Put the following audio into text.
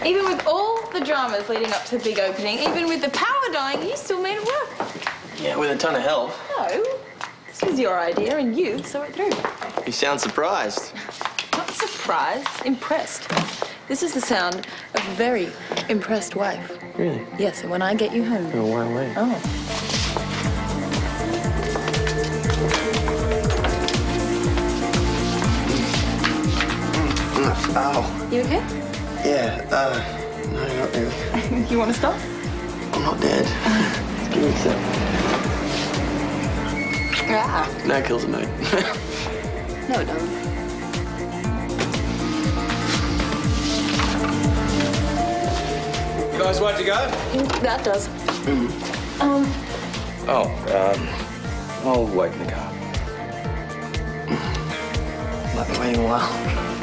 Even with all the dramas leading up to the big opening, even with the power dying, you still made it work. Yeah, with a ton of help. No, this was your idea and you saw it through. You sound surprised. Not surprised, impressed. This is the sound of a very impressed wife. Really? Yes, and when I get you home... Well, why wait? Oh. Ow. You okay? Yeah, no, not really. You want to stop? I'm not dead. Just give me a sec. Ah. That kills a mood. No, it doesn't. You guys ready to go? That does. I'll wait in the car. Might be waiting a while.